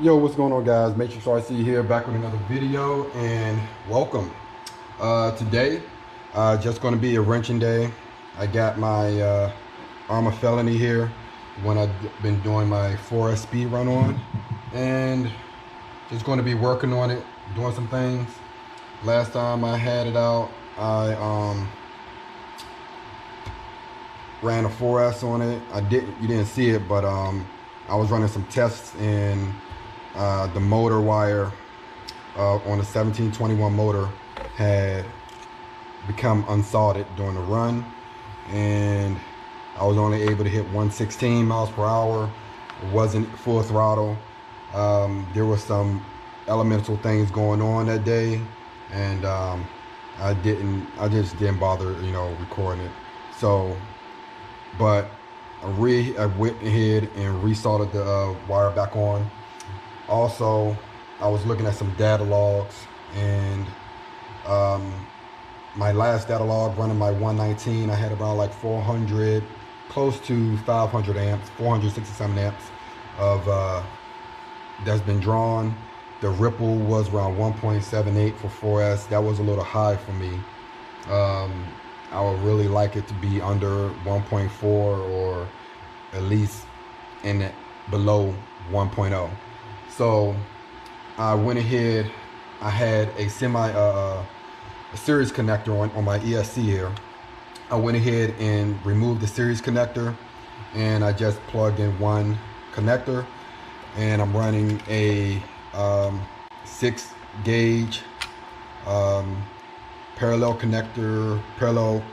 Yo, what's going on, guys? Matrix RC here, back with another video, and welcome. Today, just going to be a wrenching day. I got my Armor Felony here, one I've been doing my 4S speed run on, and just going to be working on it, doing some things. Last time I had it out, I ran a 4S on it. You didn't see it, but I was running some tests in the motor wire on the 1721 motor had become unsoldered during the run, and I was only able to hit 116 miles per hour. It wasn't full throttle. There was some elemental things going on that day, and I just didn't bother, recording it. So, but I went ahead and resoldered the wire back on. Also, I was looking at some data logs, and my last data log running my 119, I had around like 400, close to 500 amps, 467 amps of that's been drawn. The ripple was around 1.78 for 4S. That was a little high for me. I would really like it to be under 1.4 or at least below 1.0. So I went ahead, I had a series connector on my ESC here. I went ahead and removed the series connector, and I just plugged in one connector, and I'm running a 6 gauge parallel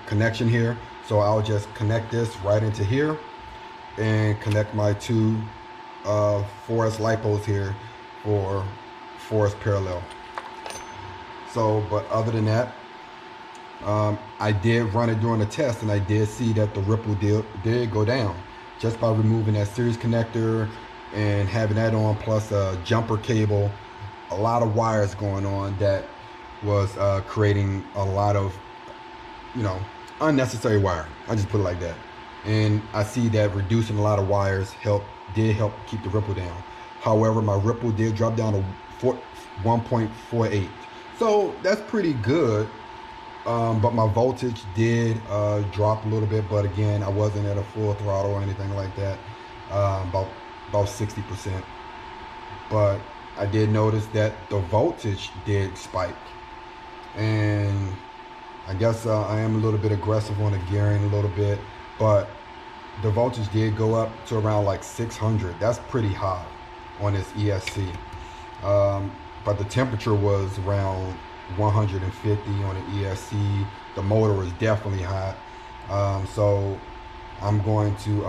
connection here. So I'll just connect this right into here and connect my two 4S lipos here for 4S parallel. So, but other than that, I did run it during the test, and I did see that the ripple did go down just by removing that series connector and having that on, plus a jumper cable. A lot of wires going on that was creating a lot of, unnecessary wire. I just put it like that. And I see that reducing a lot of wires did help keep the ripple down. However, my ripple did drop down to 1.48. So that's pretty good. But my voltage did drop a little bit. But again, I wasn't at a full throttle or anything like that. About 60%. But I did notice that the voltage did spike. And I guess I am a little bit aggressive on the gearing a little bit. But the voltage did go up to around like 600. That's pretty high on this ESC. But the temperature was around 150 on the ESC. The motor was definitely hot. So I'm going to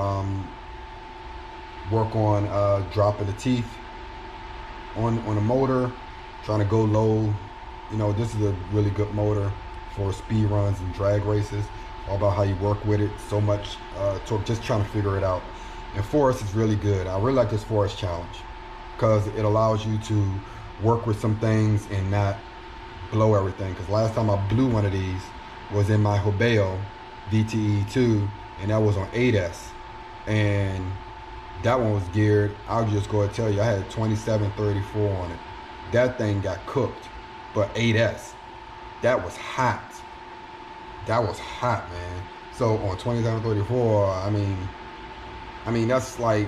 work on dropping the teeth on the motor, trying to go low. This is a really good motor for speed runs and drag races. All about how you work with it. So much torque, just trying to figure it out. And 4S is really good. I really like this 4S challenge because it allows you to work with some things and not blow everything. Because last time I blew one of these was in my Hobeo VTE2, and that was on 8S. And that one was geared, I'll just go and tell you, I had 2734 on it. That thing got cooked. But 8S, that was hot. That was hot, man. So on 2734, I mean that's like,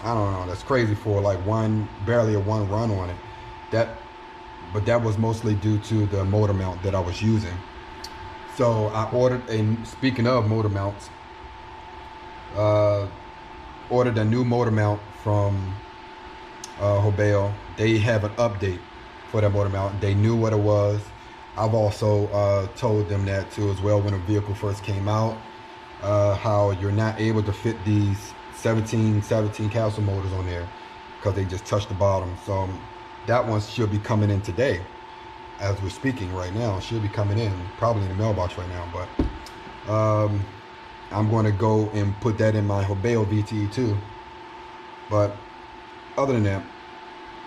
I don't know, that's crazy for like barely a one run on it. But that was mostly due to the motor mount that I was using. So I ordered speaking of motor mounts, ordered a new motor mount from Hobeo. They have an update for that motor mount. They knew what it was. I've also told them that too as well when a vehicle first came out, how you're not able to fit these 17 capsule motors on there because they just touch the bottom. So that one should be coming in today as we're speaking right now. It should be coming in, probably in the mailbox right now. But I'm going to go and put that in my Hobeo VTE2. But other than that,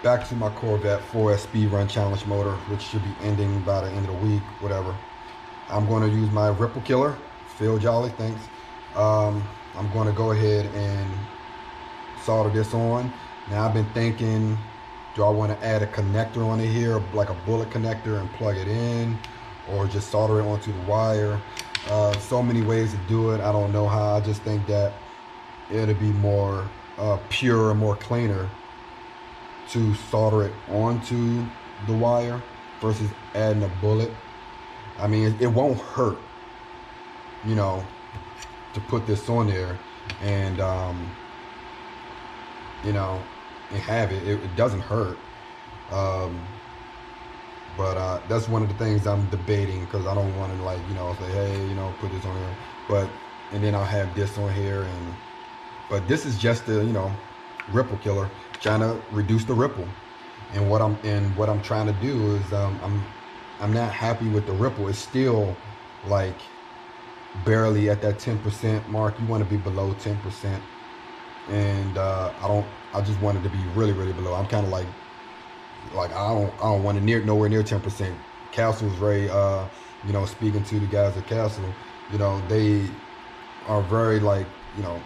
back to my Corvette 4S Speed Run Challenge motor, which should be ending by the end of the week, whatever. I'm going to use my Ripple Killer. Phil Jolly, thanks. I'm going to go ahead and solder this on. Now I've been thinking Do I want to add a connector on it here, like a bullet connector, and plug it in, or just solder it onto the wire? So many ways to do it. I don't know how. I just think that it'll be more pure and more cleaner to solder it onto the wire versus adding a bullet. I mean, it won't hurt, you know, to put this on there and you know, and have it. It doesn't hurt. But that's one of the things I'm debating, because I don't want to, like, you know, say, hey, you know, put this on here. But and then I'll have this on here, and but this is just a, you know, ripple killer, trying to reduce the ripple. And what I'm trying to do is I'm not happy with the ripple. It's still like barely at that 10% mark. You want to be below 10%, and I just want it to be really, really below. I'm kind of like I don't want to nowhere near 10%. Castle's very you know, speaking to the guys at Castle, you know, they are very, like, you know,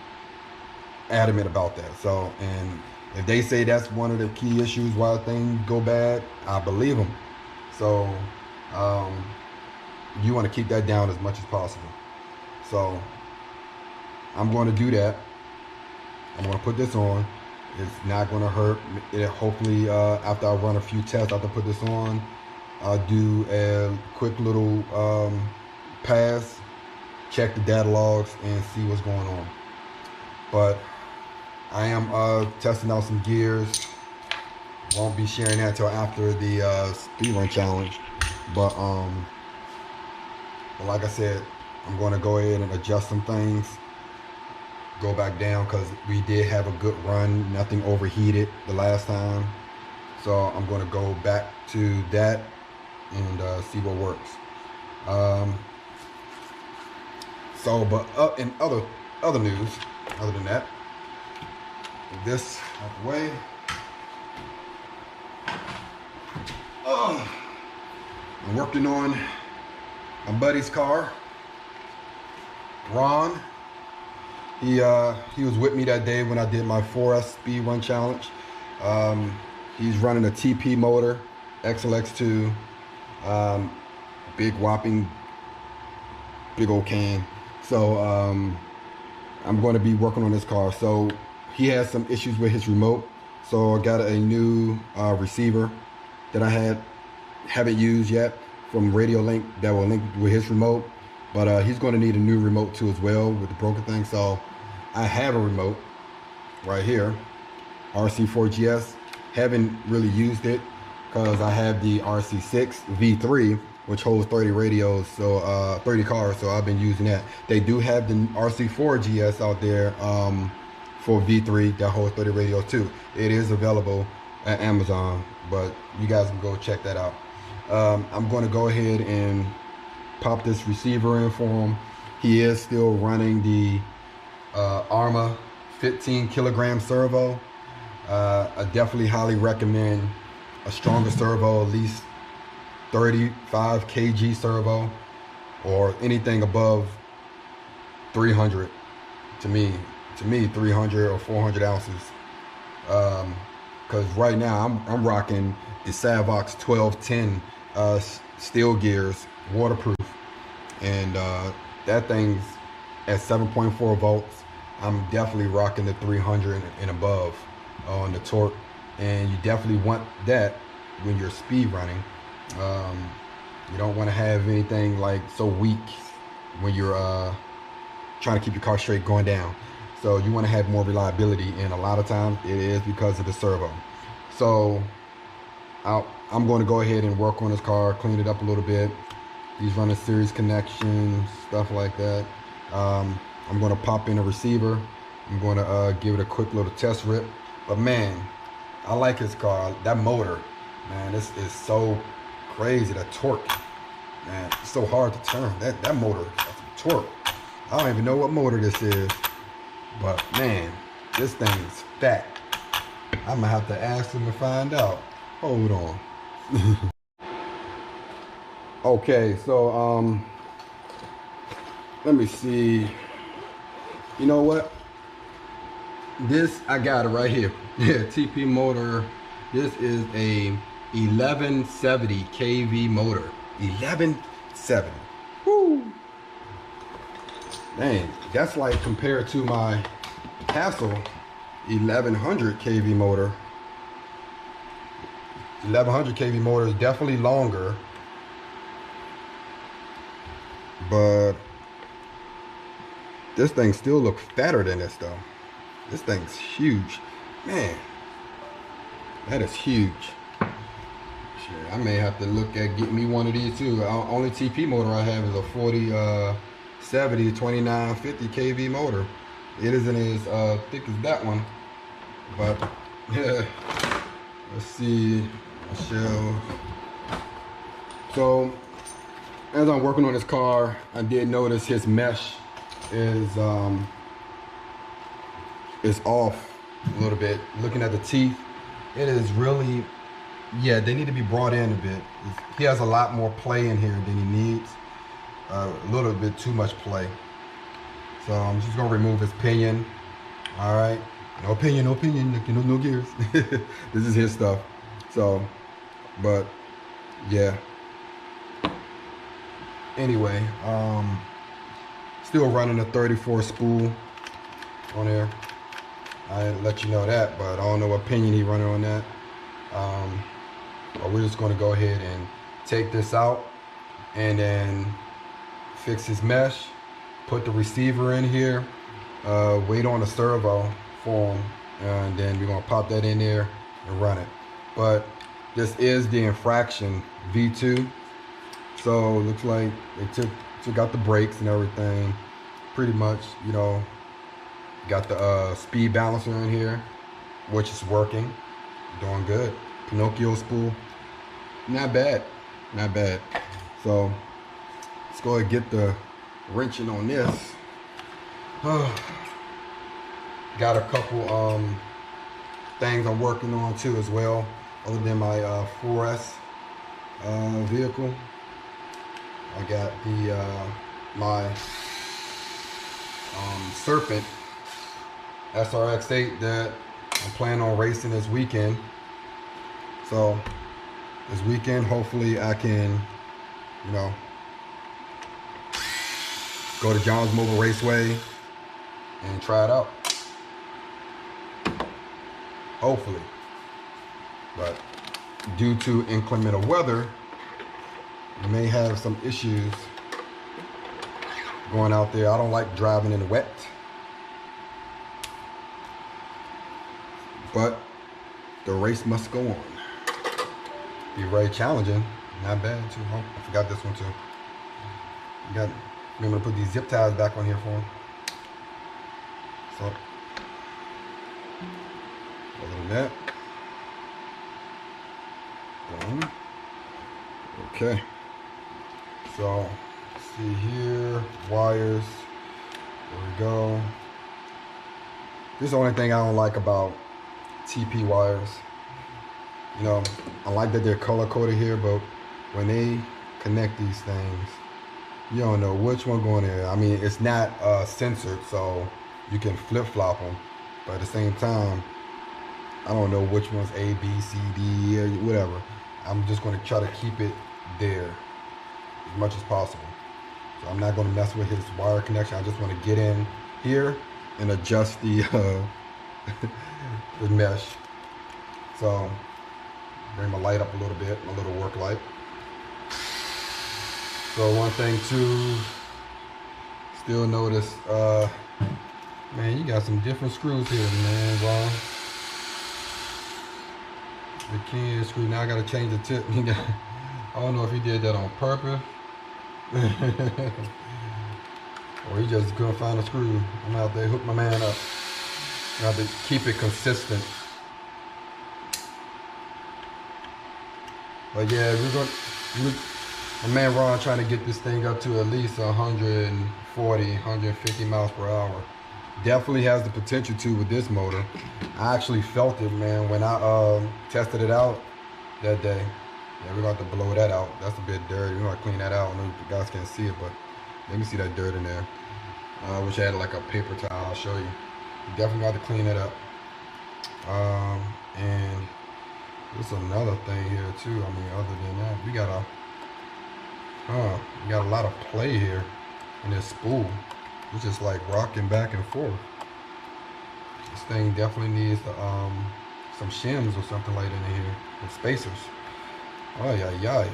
adamant about that. So, and if they say that's one of the key issues why things go bad, I believe them. So you want to keep that down as much as possible. So I'm going to do that. I'm going to put this on. It's not going to hurt. It hopefully after I run a few tests, after I put this on, I'll do a quick little pass, check the data logs, and see what's going on. But I am testing out some gears. Won't be sharing that till after the speed run challenge. But like I said, I'm going to go ahead and adjust some things. Go back down, because we did have a good run. Nothing overheated the last time. So I'm going to go back to that and see what works. But in other news, other than that, this out the way. I'm working on my buddy's car, Ron. He was with me that day when I did my 4S speed run challenge. He's running a TP motor, XLX2, big whopping, big old can. So I'm going to be working on this car. So he has some issues with his remote. So I got a new receiver that I haven't used yet from Radio Link that will link with his remote. But he's going to need a new remote too as well with the broken thing. So I have a remote right here, RC4GS. Haven't really used it because I have the RC6 V3, which holds 30 radios, so 30 cars. So I've been using that. They do have the RC4GS out there for V3 that holds 30 radios too. It is available at Amazon, but you guys can go check that out. I'm going to go ahead and pop this receiver in for him. He is still running the Arma 15 kilogram servo. I definitely highly recommend a stronger servo, at least 35 kg servo, or anything above 300. To me 300 or 400 ounces. Because right now I'm rocking the Savox 1210 steel gears, waterproof, and that thing's at 7.4 volts. I'm definitely rocking the 300 and above on the torque, and you definitely want that when you're speed running. You don't want to have anything like so weak when you're trying to keep your car straight going down. So you want to have more reliability, and a lot of times it is because of the servo. So I'm going to go ahead and work on this car, clean it up a little bit. He's running series connections, stuff like that. I'm going to pop in a receiver. I'm going to give it a quick little test rip. But man, I like his car. That motor, man, this is so crazy. That torque, man, it's so hard to turn. That motor, that's torque. I don't even know what motor this is, but man, this thing is fat. I'm gonna have to ask him to find out. Hold on. Okay, so let me see. You know what? This, I got it right here. Yeah, TP motor. This is a 1170 kV motor. 1170. Woo! Dang, that's like compared to my Castle 1100 kV motor. 1100 kV motor is definitely longer, but this thing still looks fatter than this though. This thing's huge, man. That is huge. Sure, I may have to look at getting me one of these too. Only TP motor I have is a 4070 2950 kV motor. It isn't as thick as that one, but yeah. Let's see, Michelle. So as I'm working on this car, I did notice his mesh is off a little bit. Looking at the teeth, it is really, yeah, they need to be brought in a bit. He has a lot more play in here than he needs. A little bit too much play. So I'm just gonna remove his pinion. All right, no pinion, no gears. This is his stuff. So, but yeah. Anyway, still running a 34 spool on there. I let you know that, but I don't know what pinion he running on that. But we're just going to go ahead and take this out and then fix his mesh, put the receiver in here, wait on the servo for him, and then we're going to pop that in there and run it. But this is the infraction V2, so it looks like they took out the brakes and everything. Pretty much, you know, got the speed balancer in here, which is working, doing good. Pinocchio spool, not bad, not bad. So let's go ahead and get the wrenching on this. Got a couple things I'm working on too as well, other than my 4S vehicle. I got the my Serpent SRX8 that I'm planning on racing this weekend. So this weekend, hopefully I can, you know, go to Johns Mobile Raceway and try it out. Hopefully. But due to inclement weather, you may have some issues going out there. I don't like driving in the wet. But the race must go on. Be very challenging. Not bad too. Oh, I forgot this one too. Remember to put these zip ties back on here for him. So, other than that, boom. Okay. So, see here, wires. There we go. This is the only thing I don't like about TP wires. You know, I like that they're color coded here, but when they connect these things, you don't know which one going there. I mean, it's not censored, so you can flip flop them, but at the same time, I don't know which one's A, B, C, D, or whatever. I'm just going to try to keep it there as much as possible. So I'm not going to mess with his wire connection. I just want to get in here and adjust the the mesh. So bring my light up a little bit, my little work light. So one thing too, still notice, man, you got some different screws here, man, Ron. The key screw, now I gotta change the tip. I don't know if he did that on purpose. Or he just couldn't find a screw. I'm out there, hook my man up. I have to keep it consistent. But yeah, my man Ron trying to get this thing up to at least 140, 150 miles per hour. Definitely has the potential to with this motor. I actually felt it, man, when I tested it out that day. Yeah, we're going to have to blow that out. That's a bit dirty. We're going to clean that out. I know you guys can't see it, but let me see that dirt in there. I wish I had like a paper towel. I'll show you. You definitely got to clean it up. And There's another thing here too. I mean, other than that, we got a lot of play here in this spool. It's just like rocking back and forth. This thing definitely needs some shims or something like that in here, and spacers. Oh yeah.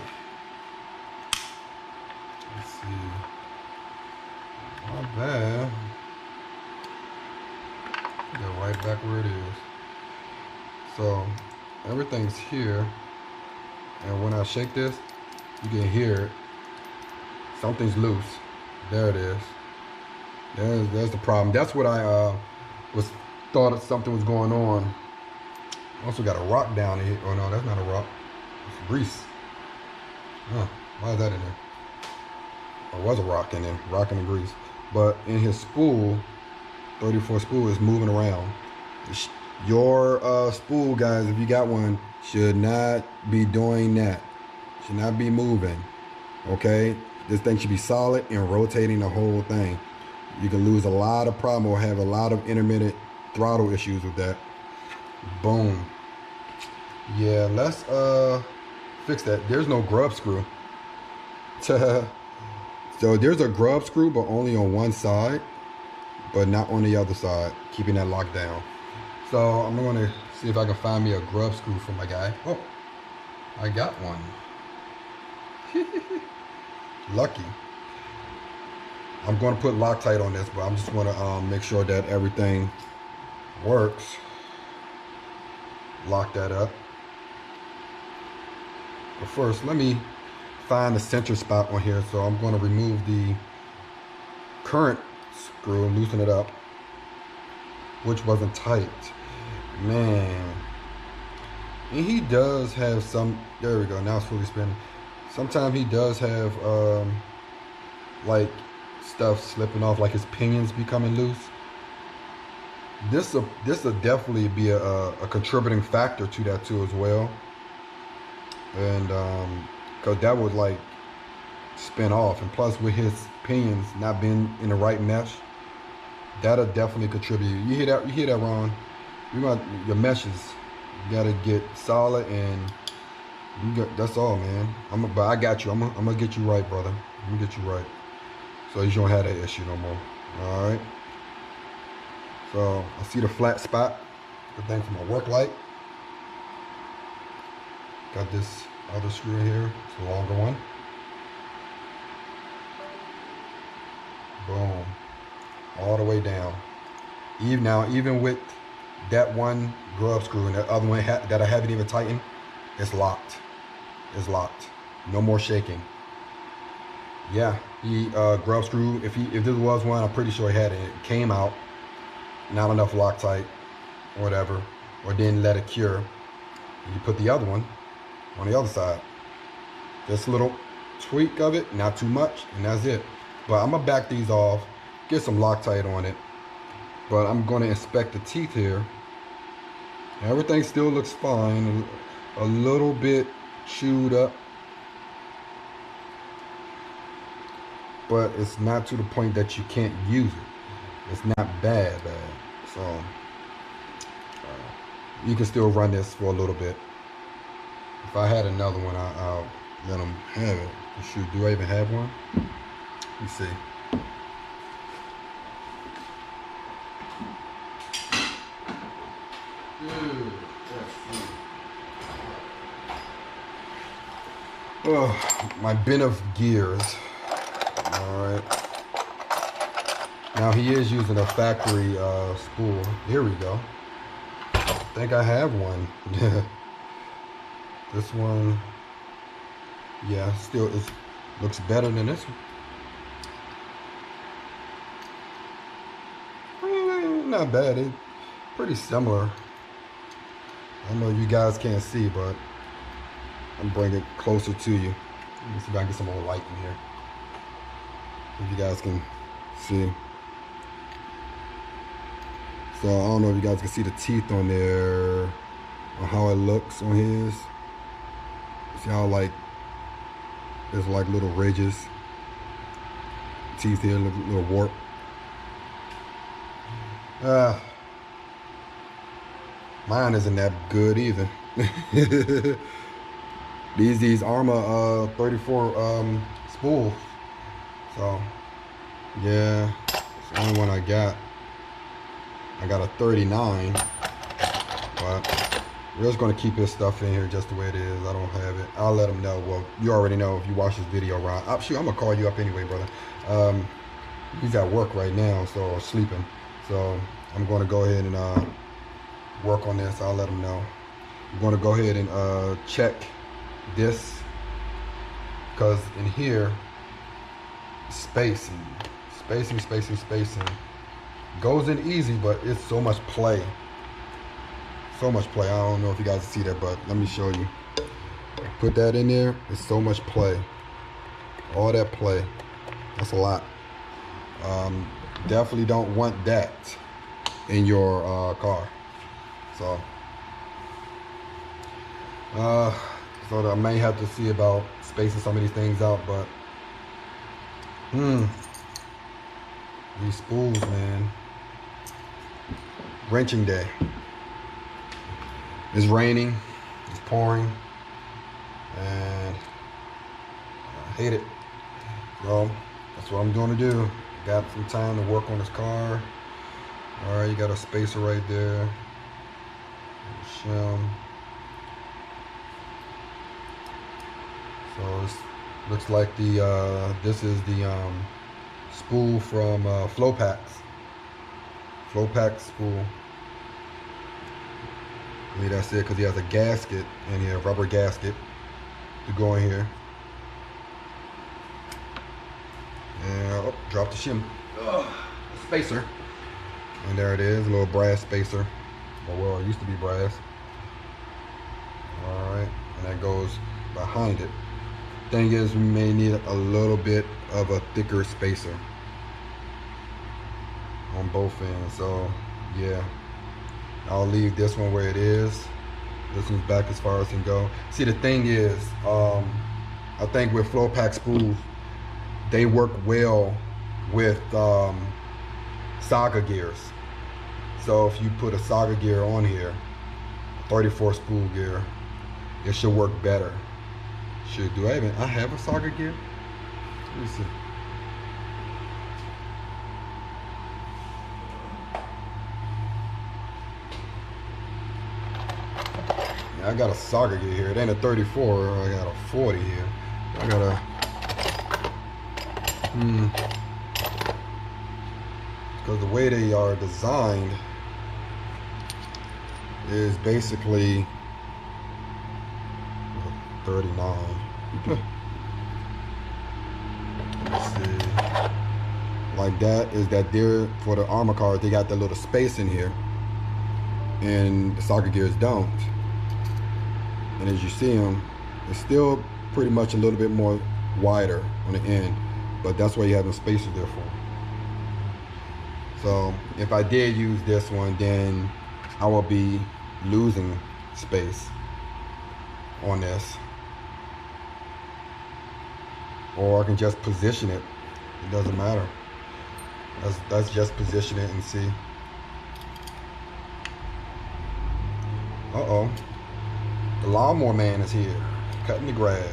Let's see. Not bad. Go right back where it is. So everything's here, and when I shake this, you can hear it. Something's loose. There it is. There's the problem. That's what I thought something was going on. Also got a rock down here. Oh no, that's not a rock. It's grease. Huh? Why is that in there? There was a rock in there, rock and grease. But in his spool, 34 spool is moving around. Your spool, guys, if you got one, should not be doing that. Should not be moving. Okay? This thing should be solid and rotating the whole thing. You can lose a lot of problem or have a lot of intermittent throttle issues with that. Boom. Yeah, let's fix that. There's no grub screw. So there's a grub screw, but only on one side, but not on the other side, keeping that locked down. So I'm gonna see if I can find me a grub screw for my guy. Oh, I got one. Lucky. I'm gonna put Loctite on this, but I'm just gonna make sure that everything works. Lock that up. But first, let me find the center spot on here. So I'm going to remove the current screw and loosen it up, which wasn't tight. Man. And he does have some, there we go, now it's fully spinning. Sometimes he does have like stuff slipping off, like his pinions becoming loose. This will definitely be a contributing factor to that too as well. And because that would like spin off, and plus with his pinions not being in the right mesh, that'll definitely contribute. You hear that, Ron? You want your meshes, you gotta get solid, and that's all, man. But I got you. I'm gonna get you right, brother. I'm gonna get you right, so you don't have that issue no more. All right. So I see the flat spot, the thing from my work light. Got this other screw in here, it's a longer one. Boom, all the way down. Even with that one grub screw and that other one that I haven't even tightened, it's locked. It's locked. No more shaking. Yeah, he grub screw. If this was one, I'm pretty sure he had it. It came out. Not enough Loctite, or whatever, or didn't let it cure. And you put the other one on the other side. Just a little tweak of it, not too much, and that's it. But I'm gonna back these off, get some Loctite on it. But I'm gonna inspect the teeth here. Everything still looks fine, a little bit chewed up, but it's not to the point that you can't use it. It's not bad. So you can still run this for a little bit. If I had another one, I'll let them have it. Shoot, do I even have one? Let me see. Oh, my bin of gears. All right. Now he is using a factory spool. Here we go. I think I have one. This one, yeah, still it looks better than this one. Not bad. It's pretty similar. I know you guys can't see, but I'm bringing it closer to you. Let me see if I can get some more light in here. If you guys can see. So I don't know if you guys can see the teeth on there, or how it looks on his. See how like there's like little ridges, teeth here, little warp. Mine isn't that good either. These Arma 34 spools. So yeah, it's the only one I got. I got a 39, but we're just gonna keep his stuff in here just the way it is. I don't have it. I'll let him know. Well, you already know if you watch this video, Ron. Shoot, I'm gonna call you up anyway, brother. He's at work right now, so sleeping. So I'm gonna go ahead and work on this. I'll let him know. I'm gonna go ahead and check this, because in here, spacing goes in easy, but it's so much play. So much play. I don't know if you guys see that, but let me show you. Put that in there. It's so much play. All that play. That's a lot. Definitely don't want that in your car. So I may have to see about spacing some of these things out, but these spools, man. Wrenching day. It's raining, it's pouring, and I hate it. So that's what I'm going to do. Got some time to work on this car. All right, you got a spacer right there. Shim. So this looks like the this is the spool from Flowpacks. Flowpack spool. I mean, that's it, because he has a gasket in here, rubber gasket to go in here. And oh, drop the shim. Spacer. And there it is, a little brass spacer. Well, it used to be brass. Alright, and that goes behind it. Thing is, we may need a little bit of a thicker spacer on both ends. So yeah, I'll leave this one where it is. This one's back as far as it can go. See, the thing is, I think with Flowpack spools, they work well with Saga gears. So if you put a Saga gear on here, 34 spool gear, it should work better. Should do. I have a Saga gear? Let me see. Yeah, I got a Saga gear here. It ain't a 34. I got a 40 here. I got a because the way they are designed is basically 39. Let's see. Like that is that there for the armor cars, they got that little space in here, and the Saga gears don't. And as you see them, it's still pretty much a little bit more wider on the end, but that's why you have the spacers there for. So if I did use this one, then I will be losing space on this. Or I can just position it. It doesn't matter. Let's just position it and see. Uh-oh. The lawnmower man is here, cutting the grass.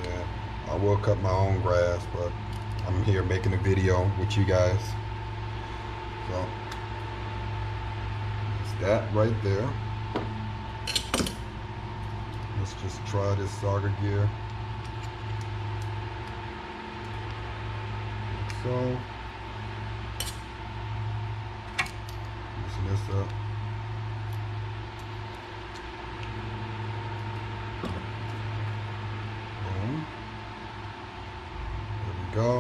Yeah, I will cut my own grass, but I'm here making a video with you guys. So, it's that right there. Let's just try this Saga gear. Like so. Loosen this up. Boom. There we go.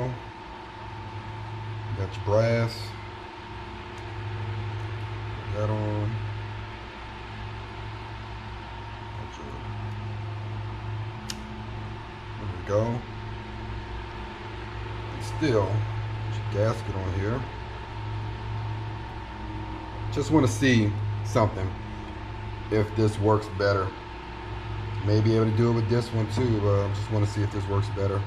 You got your brass. Put that on. There we go. And still, put your gasket on here. Just want to see something, if this works better. May be able to do it with this one too, but I just want to see if this works better.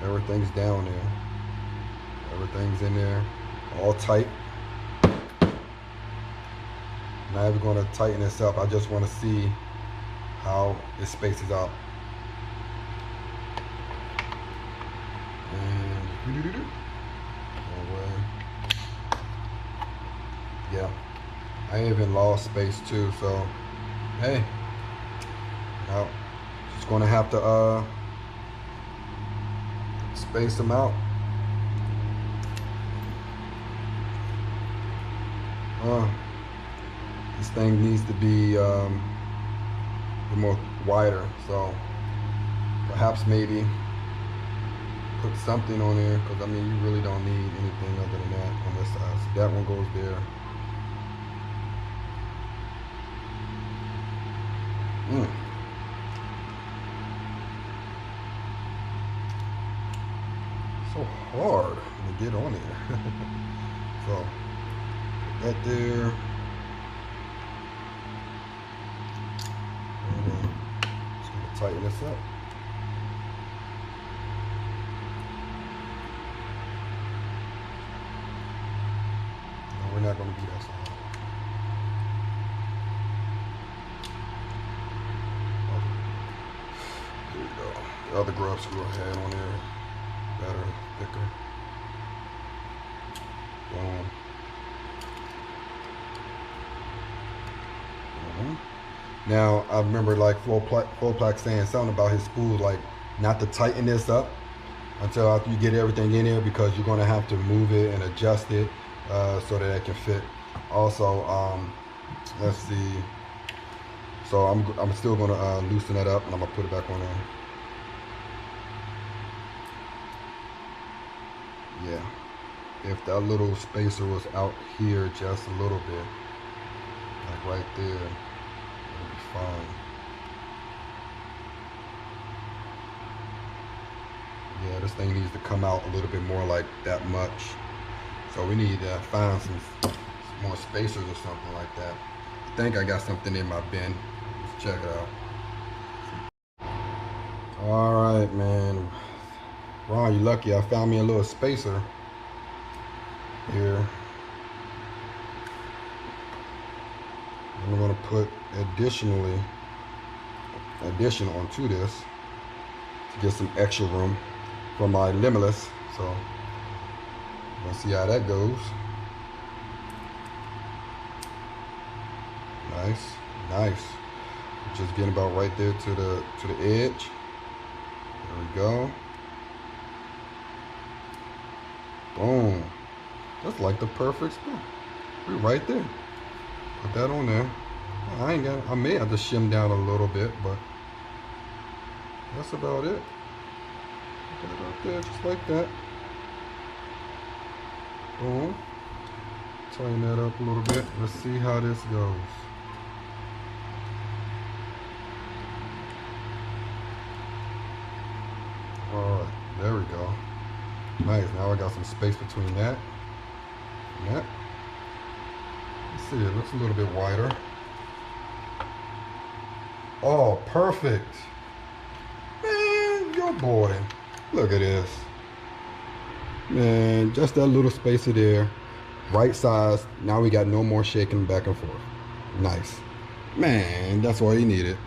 Everything's down there. Everything's in there, all tight. not even going to tighten this up. I just want to see how it spaces out. And yeah, I even lost space too, so hey, now just gonna have to space them out. This thing needs to be more wider, so perhaps maybe put something on there, because I mean, you really don't need anything other than that on this side. So that one goes there. So hard to get on there. So put that there. And then just gonna tighten this up. No, we're not gonna be that side. There you go. The other grub screw I had on there, better, thicker. Boom. Now I remember like Floplack saying something about his spool, like not to tighten this up until after you get everything in there, because you're going to have to move it and adjust it so that it can fit. Also, let's see. So I'm still going to loosen that up, and I'm going to put it back on there. Yeah, if that little spacer was out here just a little bit, like right there, it'll be fine. Yeah, this thing needs to come out a little bit more, like that much. So we need to find some more spacers or something like that. I think I got something in my bin. Let's check it out. All right, man. Ron, you lucky. I found me a little spacer here. And I'm gonna put addition onto this to get some extra room for my Limitless. So we'll see how that goes. Nice, nice. Just getting about right there to the edge. There we go. Boom. That's like the perfect spot. We're right there. Put that on there. I may have to shim down a little bit, but that's about it. Put that up there, just like that. Boom. Tighten that up a little bit. Let's see how this goes. Alright, there we go. Nice, now I got some space between that and that. Let's see, it looks a little bit wider. Oh, perfect. Man, your boy. Look at this. Man, just that little spacer there. Right size. Now we got no more shaking back and forth. Nice. Man, that's all you needed.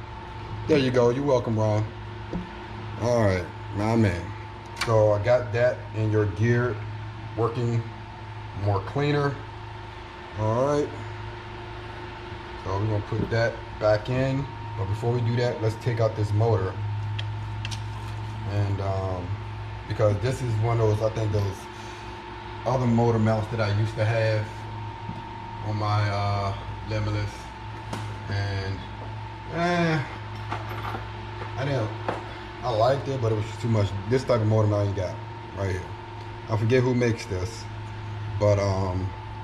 There you go. You're welcome, Ron. Alright, my man. So I got that in your gear working more cleaner. Alright. So we're going to put that back in. But before we do that, let's take out this motor. And because this is one of those, I think those other motor mounts that I used to have on my Limitless. And I liked it, but it was too much. This type of motor mount you got right here. I forget who makes this, but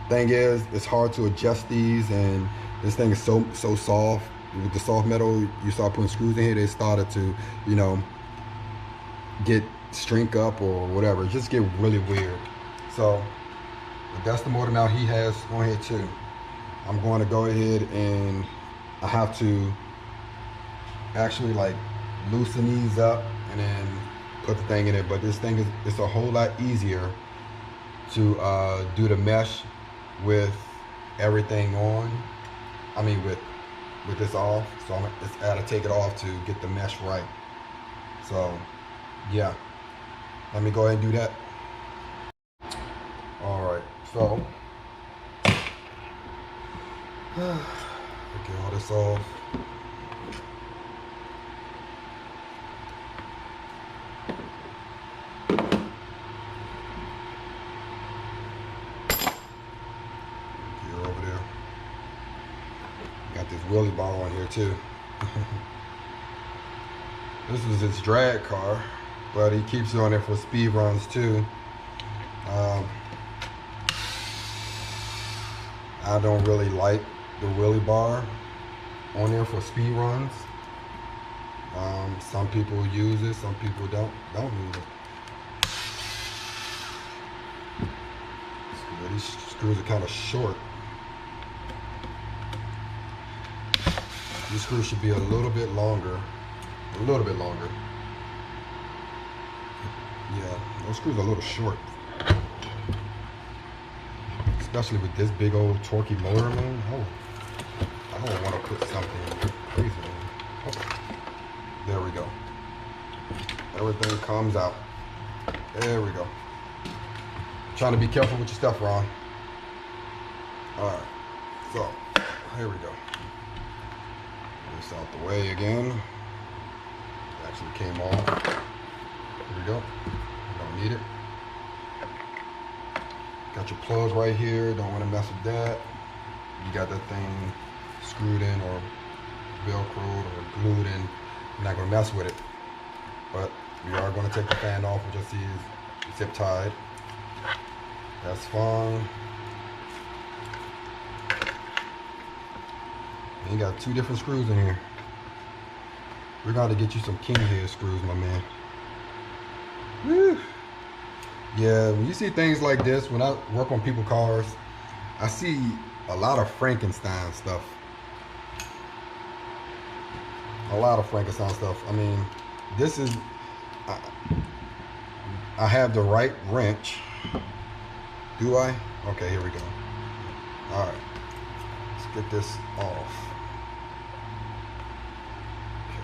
thing is, it's hard to adjust these, and this thing is so soft. With the soft metal, you start putting screws in here, they started to, you know, shrink up or whatever. It just get really weird. So that's the motor mount he has on here too. I'm going to go ahead and I have to actually like loosen these up and then put the thing in it. But this thing it's a whole lot easier to do the mesh with everything on I mean with this off. So I had to take it off to get the mesh right. So yeah, let me go ahead and do that. All right, so get all this off. Gear over there. Got this wheelie bar on here too. This was his drag car, but he keeps it on there for speed runs too. I don't really like the wheelie bar on there for speed runs. Some people use it, some people don't use it. These screws are kind of short. These screws should be a little bit longer. A little bit longer. Yeah, those screws are a little short. Especially with this big old torquey motor, man. I don't want to put something crazy in. Oh, there we go. Everything comes out. There we go. Trying to be careful with your stuff, Ron. Alright, so here we go. This out the way again. It actually came off. Here we go. Don't need it. Got your plugs right here. Don't want to mess with that. You got that thing screwed in or velcroed or glued in. You're not going to mess with it. But we are going to take the fan off, which I see is zip tied. That's fine. And you got 2 different screws in here. We're going to get you some king head screws, my man. Woo. Yeah, when you see things like this, when I work on people's cars, I see a lot of Frankenstein stuff. A lot of Frankenstein stuff. I mean, this is, I have the right wrench. Do I? Okay, here we go. All right, let's get this off. Okay.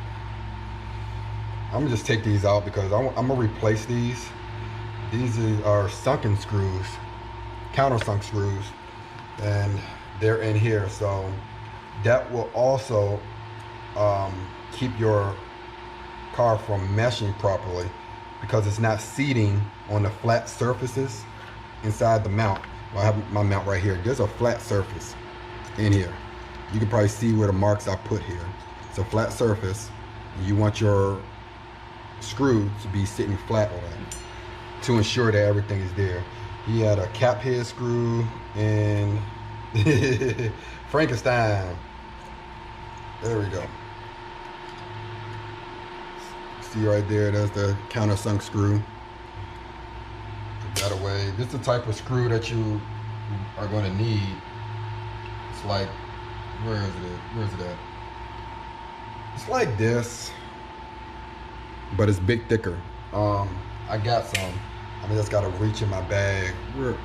I'm gonna just take these out because I'm gonna replace these. These are sunken screws, countersunk screws, and they're in here. So that will also keep your car from meshing properly because it's not seating on the flat surfaces inside the mount. Well, I have my mount right here. There's a flat surface in here. You can probably see where the marks I put here. It's a flat surface. And you want your screw to be sitting flat on it to ensure that everything is there. He had a cap head screw and Frankenstein. There we go. See right there, that's the countersunk screw. Put that away. This is the type of screw that you are going to need. It's like, where is it? Where's it at? It's like this, but it's big thicker. I got some. I just gotta reach in my bag. Where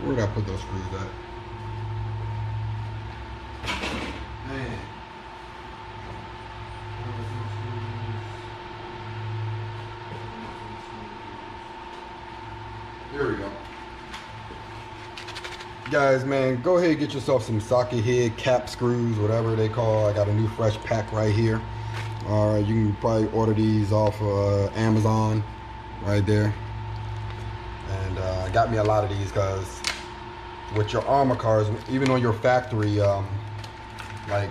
did I put those screws at? Man. There we go. Guys, man, go ahead and get yourself some socket head cap screws, whatever they call. I got a new fresh pack right here. All right, you can probably order these off Amazon right there. And got me a lot of these because with your armor cars, even on your factory like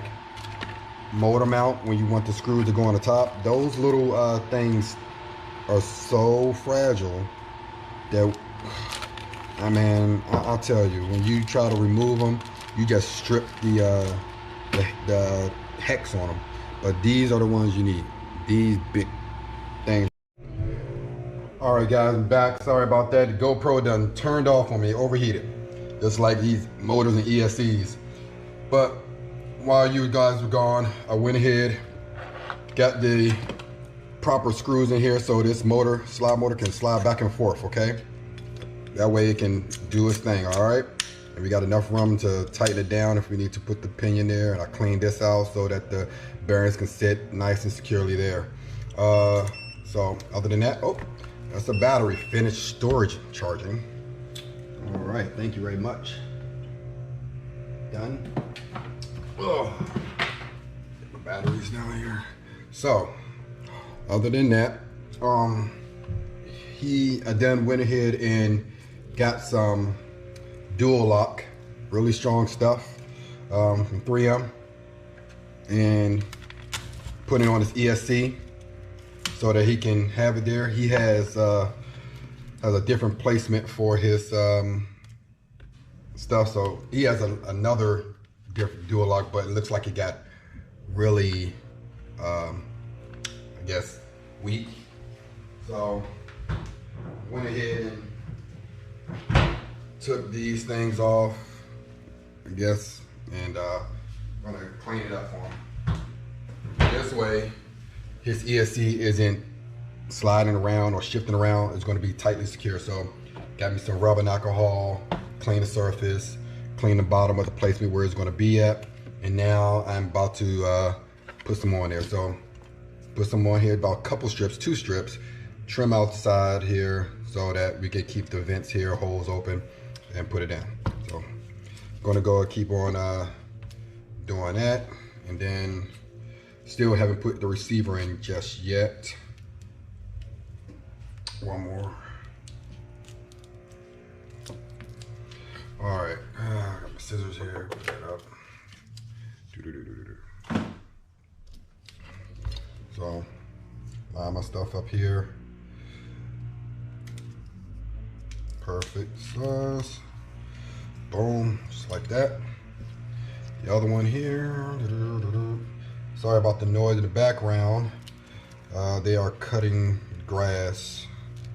motor mount, when you want the screws to go on the top, those little things are so fragile that, I mean, I'll tell you, when you try to remove them, you just strip the hex on them. But these are the ones you need, these big things. All right, guys, I'm back. Sorry about that. The GoPro done turned off on me, overheated, just like these motors and ESCs. But while you guys were gone, I went ahead, got the proper screws in here so this motor, slide motor, can slide back and forth, okay? That way it can do its thing, all right? And we got enough room to tighten it down if we need to put the pinion there. And I cleaned this out so that the bearings can sit nice and securely there. So other than that, oh, that's the battery. Finished storage charging. All right, thank you very much. Done. Oh, get my batteries down here. So, other than that, I then went ahead and got some dual lock, really strong stuff from 3M, and put it on his ESC so that he can have it there. He has a different placement for his stuff, so he has another different dual lock, but it looks like it got really, I guess, weak. So went ahead and took these things off, I guess, and I'm gonna clean it up for him. This way, his ESC isn't sliding around or shifting around. It's gonna be tightly secure. So got me some rubbing alcohol, clean the surface, clean the bottom of the placement where it's gonna be at. And now I'm about to put some on there. So put some on here, about a couple strips, 2 strips, trim outside here so that we can keep the vents here, holes open, and put it down. So I'm gonna go keep on doing that, and then still haven't put the receiver in just yet. One more. All right, I got my scissors here, put that up. So line my stuff up here. Perfect size. Boom, just like that. The other one here. Sorry about the noise in the background. They are cutting grass.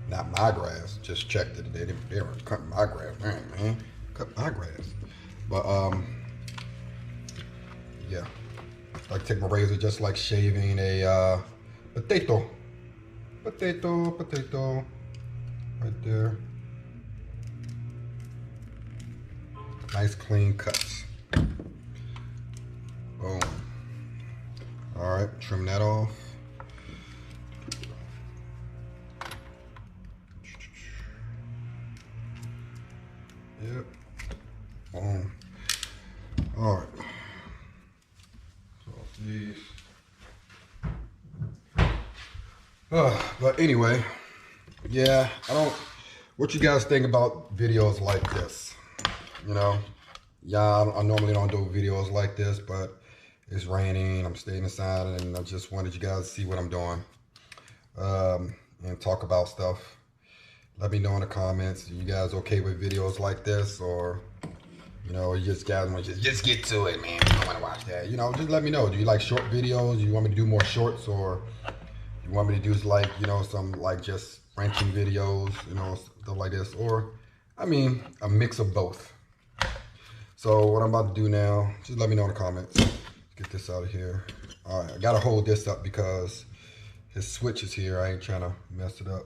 Not my grass. Just checked it. They were cutting my grass. Man, cut my grass. But yeah. I take my razor just like shaving a potato. Potato. Right there. Nice clean cuts. Boom. All right, trim that off. Yep. Boom. All right. So these. But anyway, yeah, what you guys think about videos like this? You know, yeah, I normally don't do videos like this, but it's raining, I'm staying inside, and I just wanted you guys to see what I'm doing and talk about stuff. Let me know in the comments, are you guys okay with videos like this, or, you know, you guys want to just get to it, man, you don't want to watch that. You know, just let me know. Do you like short videos? Do you want me to do more shorts, or you want me to do like, you know, some like just wrenching videos, you know, stuff like this, or, I mean, a mix of both. So what I'm about to do now, just let me know in the comments. Let's get this out of here. All right, I gotta hold this up because his switch is here. I ain't trying to mess it up.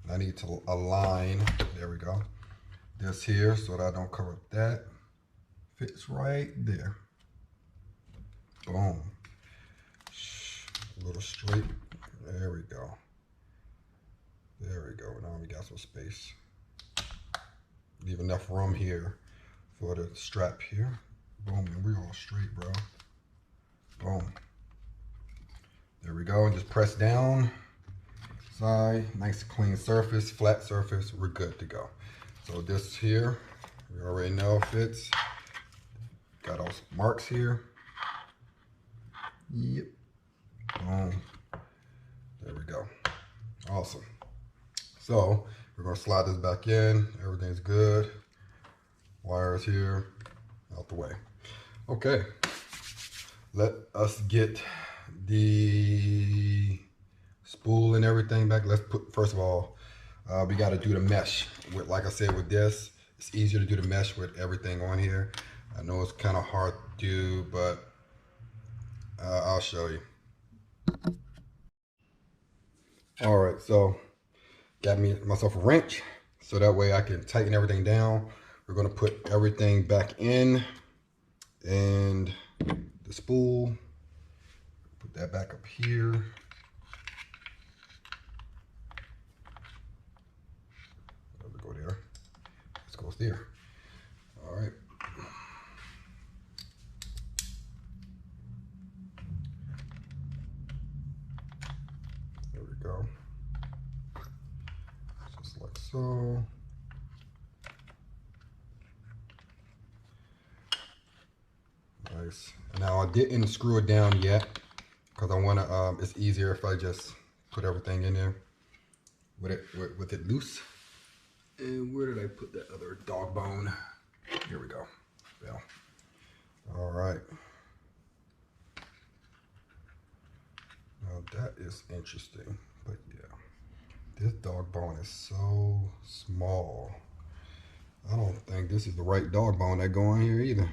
I need to align, there we go, this here so that I don't cover up that. Fits right there. Boom. A little straight. There we go. There we go. Now we got some space. Leave enough room here for the strap here. Boom, and we're all straight, bro. Boom. There we go, and just press down. Side, nice clean surface, flat surface, we're good to go. So this here, we already know fits. Got those marks here. Yep. Boom. There we go. Awesome. So we're gonna slide this back in. Everything's good. Wires here, out the way. Okay, let us get the spool and everything back. Let's put, first of all, we got to do the mesh. With, like I said, with this, it's easier to do the mesh with everything on here. I know it's kind of hard to do, but I'll show you. All right, so got myself a wrench, so that way I can tighten everything down we're gonna put everything back in, and the spool, put that back up here. Go there. Let's go there. All right. There we go. Just like so. Nice. Now I didn't screw it down yet because I want to. It's easier if I just put everything in there with it loose. And where did I put that other dog bone? Here we go. Yeah. All right. Now that is interesting, but yeah, this dog bone is so small. I don't think this is the right dog bone that go on here either.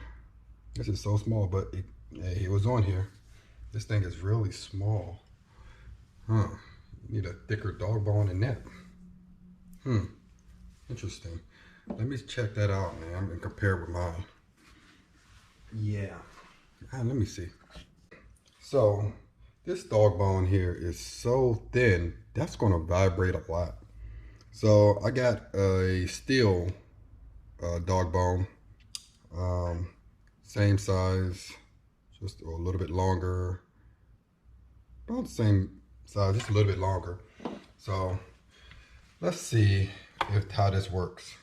This is so small, but it was on here. This thing is really small. Huh. You need a thicker dog bone than that. Interesting. Let me check that out, man. I'm gonna compare with mine. Yeah. Let me see. So this dog bone here is so thin, that's gonna vibrate a lot. So I got a steel dog bone, same size, just a little bit longer, about the same size, just a little bit longer. So let's see how this works.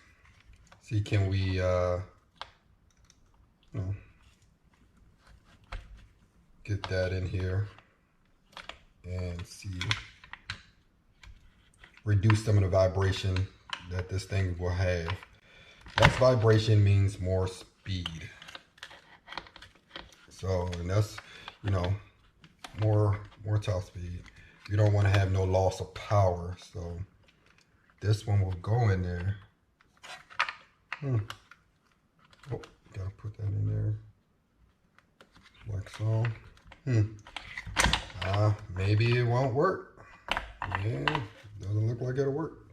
See, can we get that in here and see, reduce some of the vibration that this thing will have. Less vibration means more speed. So, and that's, you know, more top speed. You don't want to have no loss of power. So this one will go in there. Oh, gotta put that in there like so. Maybe it won't work. Yeah, doesn't look like it'll work.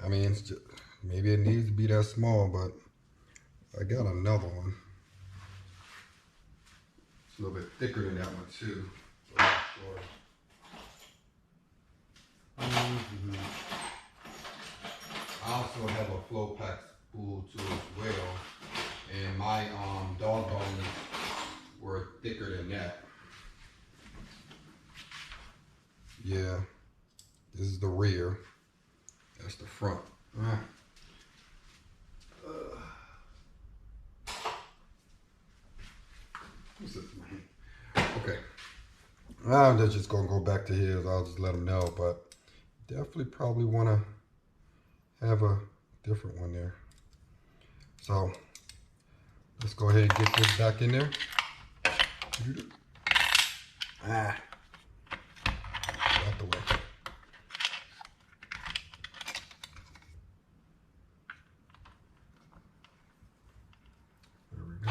I mean, it's just, maybe it needs to be that small, but I got another one. It's a little bit thicker than that one too. So sure. I also have a flow pack spool too as well, and my dog bones were thicker than that. Yeah, this is the rear. That's the front. What's this, man? Okay. I'm just gonna go back to his. I'll just let him know, but definitely probably want to have a different one there. So let's go ahead and get this back in there. Out the way. There we go.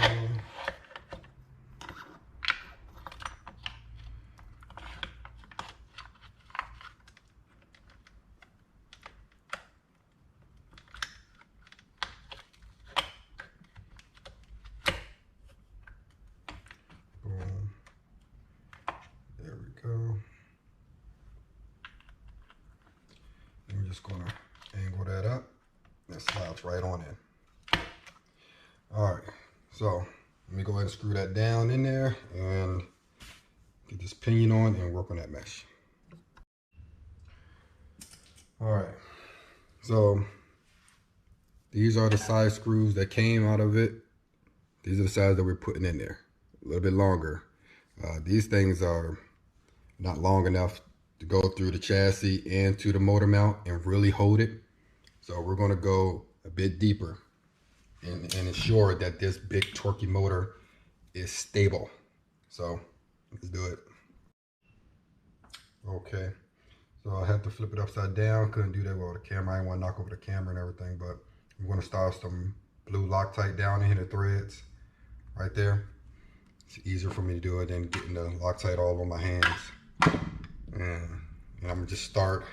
Boom. There we go. I'm just gonna angle that up. That slides right on in. All right, so let me go ahead and screw that down in there and get this pinion on and work on that mesh. All right, so these are the side screws that came out of it. These are the sides that we're putting in there, a little bit longer. These things are not long enough to go through the chassis and to the motor mount and really hold it. So we're gonna go a bit deeper and ensure that this big torquey motor is stable. So let's do it. Okay, so I had to flip it upside down. Couldn't do that with the camera. I didn't want to knock over the camera and everything, but I'm gonna start some blue Loctite down in the threads right there. It's easier for me to do it than getting the Loctite all on my hands. And I'm gonna just start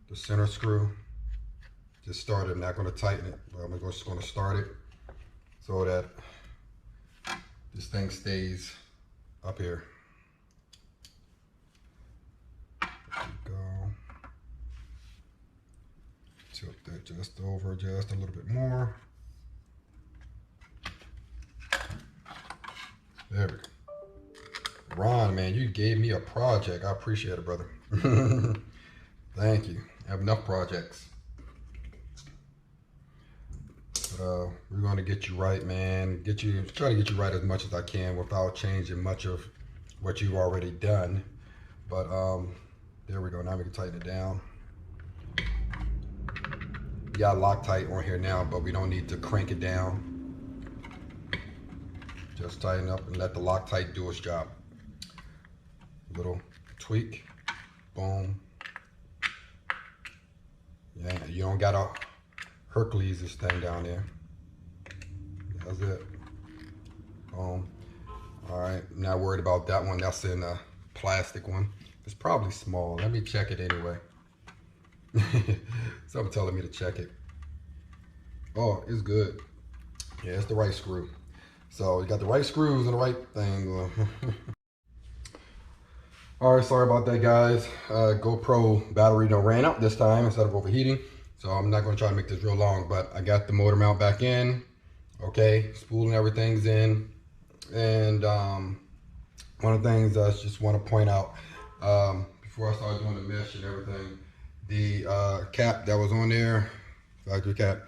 the center screw just start it. I'm not going to tighten it, but I'm just going to start it so that this thing stays up here. There we go. Tilt that just over just a little bit more. There we go. Ron, man, you gave me a project. I appreciate it, brother. Thank you. I have enough projects. But, we're going to get you right, man. Try to get you right as much as I can without changing much of what you've already done. But there we go. Now we can tighten it down. We got Loctite on here now, but we don't need to crank it down. Just tighten up and let the Loctite do its job. Little tweak, boom. Yeah, you don't gotta Hercules this thing down there. That's it. Boom. All right, not worried about that one. That's in a plastic one. It's probably small. Let me check it anyway. Something telling me to check it. Oh, it's good. Yeah, it's the right screw. So you got the right screws and the right thing. All right, sorry about that, guys. GoPro battery ran out this time instead of overheating. So I'm not gonna try to make this real long, but I got the motor mount back in. Okay, spool and everything's in. And one of the things I just wanna point out, before I start doing the mesh and everything, the cap that was on there, factory cap,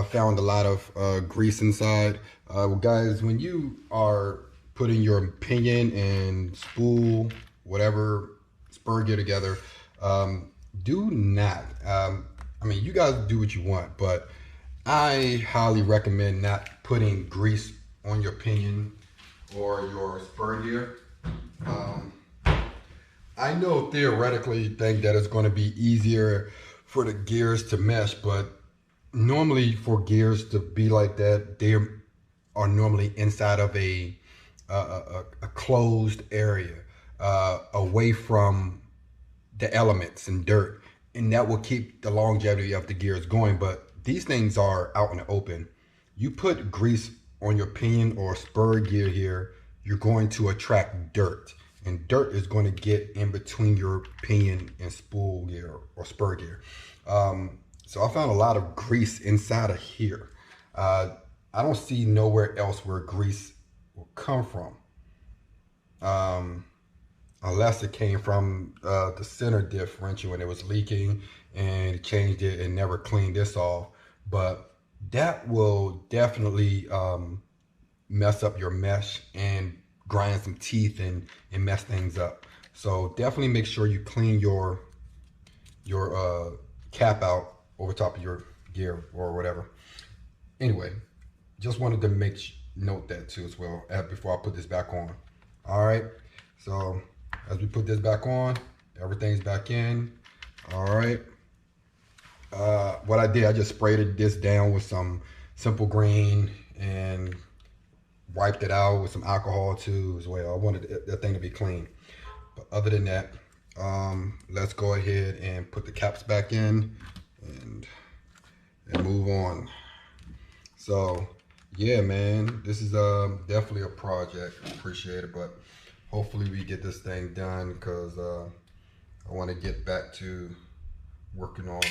found a lot of grease inside. Well, guys, when you are putting your pinion and spool, whatever spur gear together, do not, I mean, you guys do what you want, but I highly recommend not putting grease on your pinion or your spur gear. I know theoretically think that it's going to be easier for the gears to mesh, but normally for gears to be like that, they are normally inside of a closed area, away from the elements and dirt, and that will keep the longevity of the gears going. But these things are out in the open. You put grease on your pinion or spur gear here, you're going to attract dirt, and dirt is going to get in between your pinion and spool gear or spur gear. So I found a lot of grease inside of here. I don't see nowhere else where grease will come from, unless it came from the center differential when it was leaking and changed it and never cleaned this off. But that will definitely mess up your mesh and grind some teeth and mess things up. So definitely make sure you clean your cap out over top of your gear or whatever. Anyway, just wanted to note that too as well before I put this back on. All right, so as we put this back on, everything's back in. All right, what I did, I just sprayed this down with some Simple Green and wiped it out with some alcohol too as well. I wanted that thing to be clean. But other than that, let's go ahead and put the caps back in and move on. So yeah, man, this is definitely a project. Appreciate it, but hopefully we get this thing done, because I want to get back to working on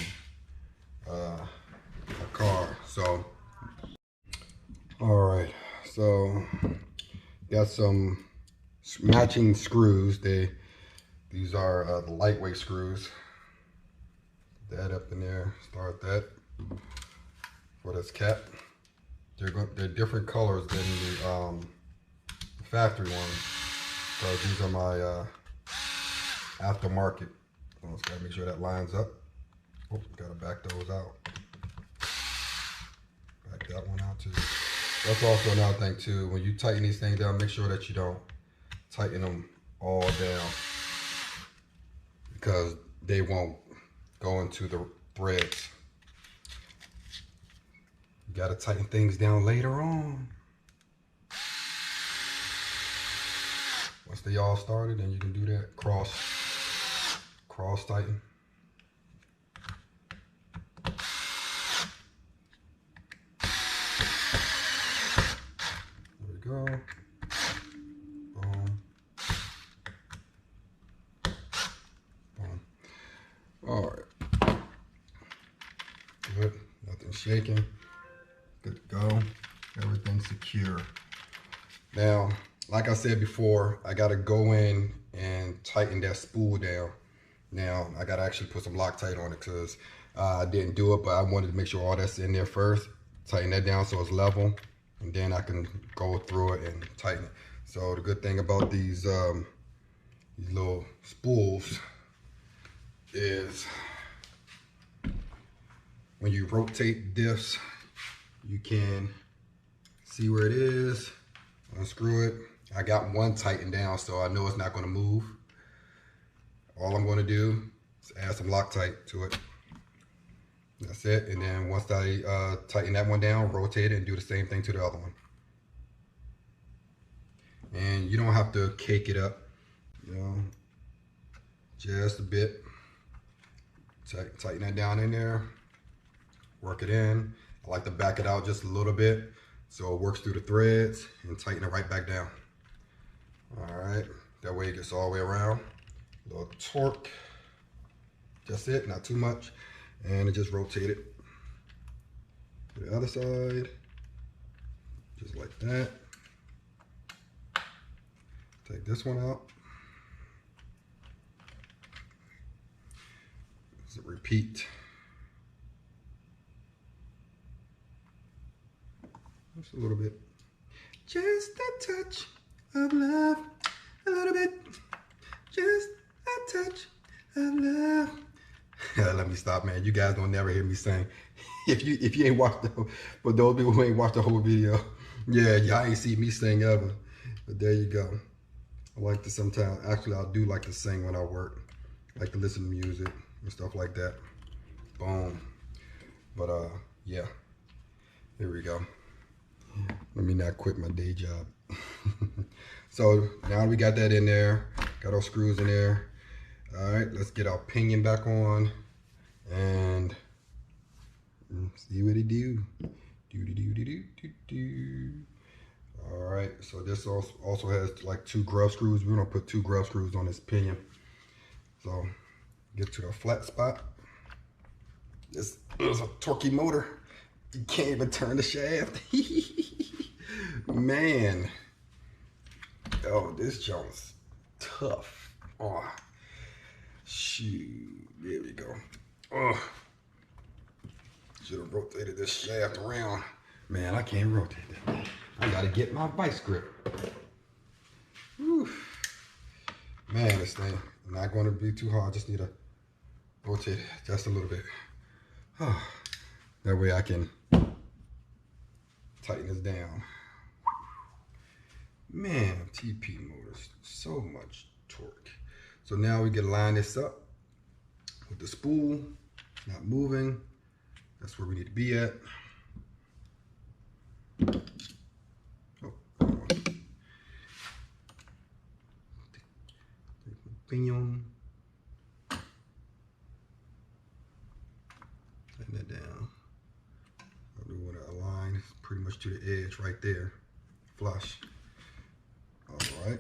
a car. So all right, so got some matching screws. These are the lightweight screws. That up in there, start that for this cap. They're different colors than the factory ones, because these are my aftermarket. So just gotta make sure that lines up. Oh, gotta back those out. Back that one out too. That's also another thing too. When you tighten these things down, make sure that you don't tighten them all down, because they won't go into the threads. You gotta tighten things down later on. Once they all started, then you can do that cross tighten. All right. Good. Nothing shaking. Good to go. Everything's secure. Now, like I said before, I got to go in and tighten that spool down. Now, I got to actually put some Loctite on it because I didn't do it, but I wanted to make sure all that's in there first. Tighten that down so it's level, and then I can go through it and tighten it. So the good thing about these little spools is when you rotate this, you can see where it is, unscrew it. I got one tightened down, so I know it's not going to move. All I'm going to do is add some Loctite to it. That's it. And then once I tighten that one down, rotate it and do the same thing to the other one. And you don't have to cake it up, you know, just a bit. Tighten that down in there, work it in. I like to back it out just a little bit so it works through the threads, and tighten it right back down. All right, that way it gets all the way around. A little torque, that's it, not too much. And it just rotate it to the other side, just like that. Take this one out. It's a repeat. Just a little bit. Just a touch of love. A little bit. Just a touch of love. Let me stop, man. You guys don't never hear me sing. If you ain't watched the, for those people who ain't watched the whole video, yeah, y'all ain't see me sing ever. But there you go. I like to sometimes, actually I do like to sing when I work. I like to listen to music and stuff like that. Boom. But yeah, here we go. Let me not quit my day job. So now we got that in there, got our screws in there. All right, let's get our pinion back on and see what it do. All right, so this also has like 2 grub screws. We're gonna put 2 grub screws on this pinion. So get to the flat spot. This is a torquey motor. You can't even turn the shaft. Man. Oh, this joint's tough. Oh, shoot. There we go. Oh, should have rotated this shaft around. Man, I can't rotate that. I gotta get my vice grip. Whew. Man, this thing not going to be too hard. Just need to rotate it just a little bit. Oh, that way I can tighten this down. Man, TP motors, so much torque. So now we can line this up with the spool, not moving. That's where we need to be at. Oh, pinion. Tighten that down. We want to align pretty much to the edge right there, flush. All right.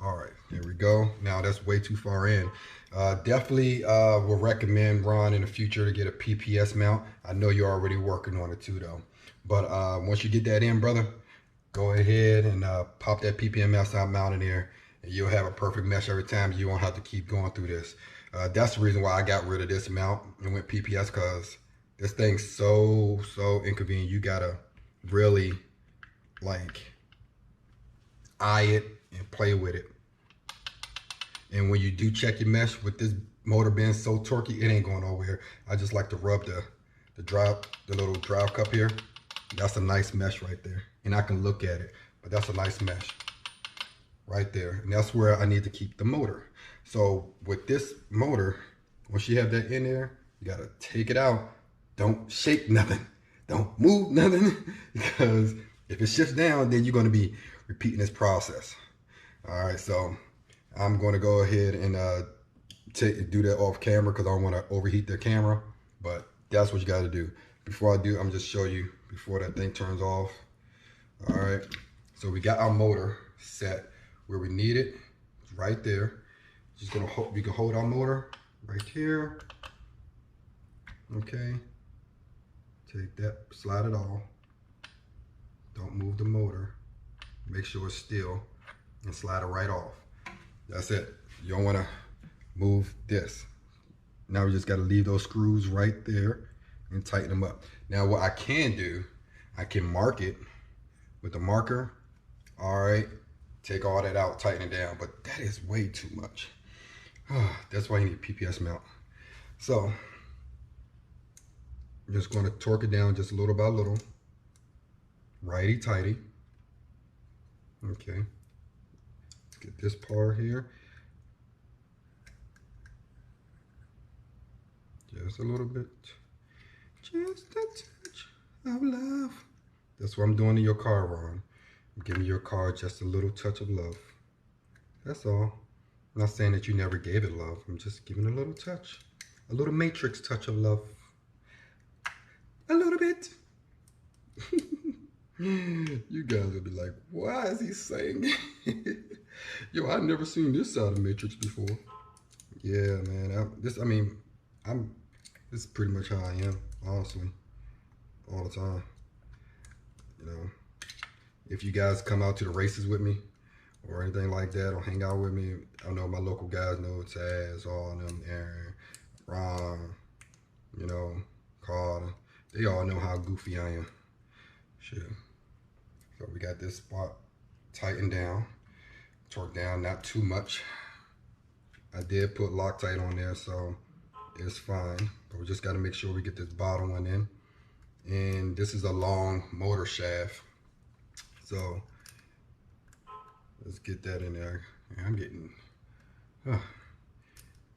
All right, there we go. Now that's way too far in. Definitely will recommend Ron in the future to get a PPS mount. I know you're already working on it too though. But once you get that in, brother, go ahead and pop that PPS mount in there, and you'll have a perfect mesh every time. You won't have to keep going through this. That's the reason why I got rid of this mount and went PPS, because this thing's so inconvenient. You gotta really like eye it and play with it. And when you do check your mesh with this motor being so torquey, it ain't going nowhere. I just like to rub the little drive cup here. That's a nice mesh right there. And I can look at it, but that's a nice mesh right there. And that's where I need to keep the motor. So with this motor, once you have that in there, you gotta take it out. Don't shake nothing. Don't move nothing, because if it shifts down, then you're gonna be repeating this process. All right, so I'm going to go ahead and do that off camera because I don't want to overheat the camera, but that's what you got to do. Before I do, I'm just show you before that thing turns off. All right, so we got our motor set. where we need it. It's right there. Just gonna hope we can hold our motor right here. Okay. Take that, slide it off. Don't move the motor. Make sure it's still and slide it right off. That's it. You don't wanna move this. Now we just gotta leave those screws right there and tighten them up. Now what I can do, I can mark it with the marker. All right, take all that out, tighten it down, but that is way too much. That's why you need a PPS mount. So I'm just gonna torque it down just little by little. Righty tighty. Okay, let's get this part here. Just a little bit. Just a touch of love. That's what I'm doing to your car, Ron. I'm giving your car just a little touch of love. That's all. I'm not saying that you never gave it love. I'm just giving a little touch. A little matrix touch of love. A little bit. You guys will be like, why is he saying? Yo, I've never seen this side of Matrix before. Yeah, man. This is pretty much how I am, honestly. All the time. You know, if you guys come out to the races with me or anything like that, or hang out with me, I know my local guys know Taz, all of them, Aaron, Ron, you know, Carl. They all know how goofy I am. Shit. So we got this spot tightened down, torqued down, not too much. I did put Loctite on there, so it's fine. But we just got to make sure we get this bottom one in. And this is a long motor shaft, so let's get that in there. I'm getting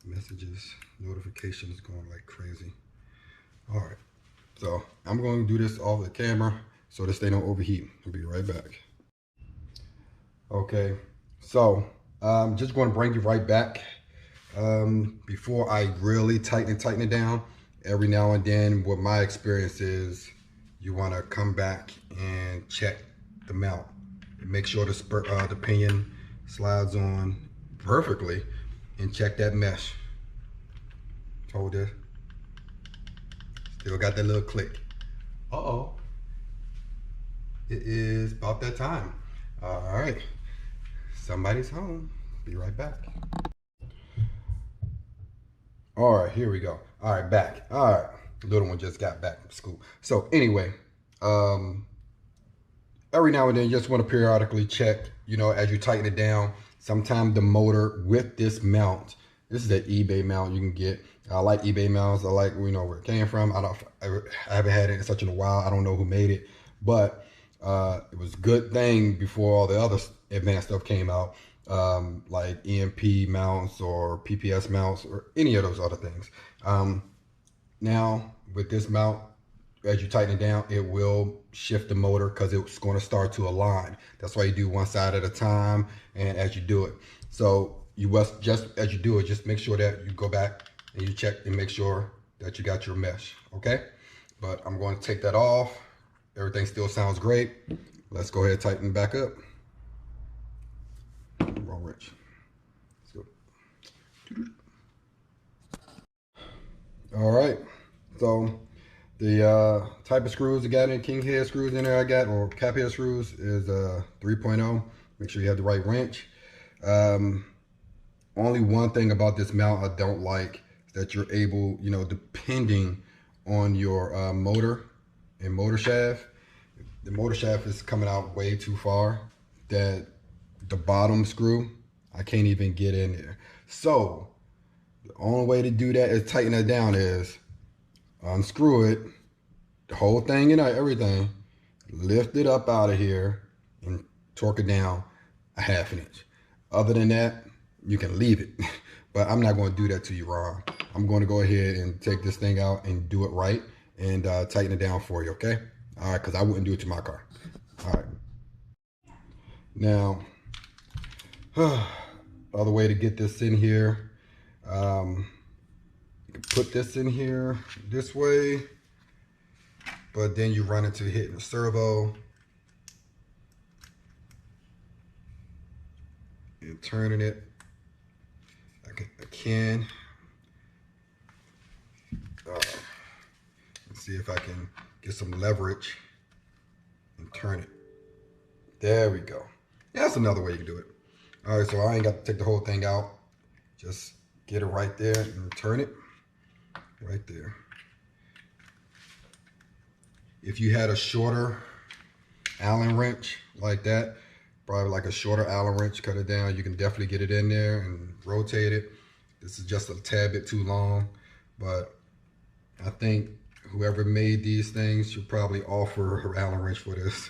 messages, notifications going like crazy. All right, so I'm going to do this off the camera so this thing don't overheat. I'll be right back. Okay, so I'm just going to bring you right back. Before I really tighten it down, every now and then what my experience is, you want to come back and check the mount and make sure the pinion slides on perfectly, and check that mesh. Hold it. Still got that little click. Uh-oh. It is about that time. All right, somebody's home. Be right back. All right, here we go. All right, back. All right, the little one just got back from school. So anyway, every now and then you just want to periodically check, you know, as you tighten it down. Sometimes the motor with this mount, this is an eBay mount you can get. I like eBay mounts. I like, you know, where it came from. I haven't had it in such a while. I don't know who made it, but it was a good thing before all the other advanced stuff came out. Like EMP mounts or PPS mounts or any of those other things. Now with this mount, as you tighten it down, it will shift the motor because it's going to start to align. That's why you do one side at a time, and as you do it. So you must, just as you do it, just make sure that you go back and you check and make sure that you got your mesh, okay? But I'm going to take that off. Everything still sounds great. Let's go ahead and tighten it back up. Wrong wrench. Let's go. All right, so the type of screws I got in, king head screws in there I got, or cap head screws, is 3.0. Make sure you have the right wrench. Only one thing about this mount I don't like is that you're able, you know, depending on your motor and motor shaft, the motor shaft is coming out way too far, that the bottom screw, I can't even get in there. So the only way to do that is tighten it down is unscrew it, the whole thing and everything, lift it up out of here and torque it down a ½ inch. Other than that, you can leave it. But I'm not going to do that to you, Ron. I'm going to go ahead and take this thing out and do it right and tighten it down for you, okay? All right, because I wouldn't do it to my car. All right. Now, other way to get this in here, you can put this in here this way, but then you run into hitting the servo. turning it like I can. Let's see if I can get some leverage and turn it. There we go. Yeah, that's another way you can do it. All right, so I ain't got to take the whole thing out. Just get it right there and turn it right there. If you had a shorter Allen wrench like that, probably like a shorter Allen wrench, cut it down, you can definitely get it in there and rotate it. This is just a tad bit too long, but I think whoever made these things should probably offer her Allen wrench for this.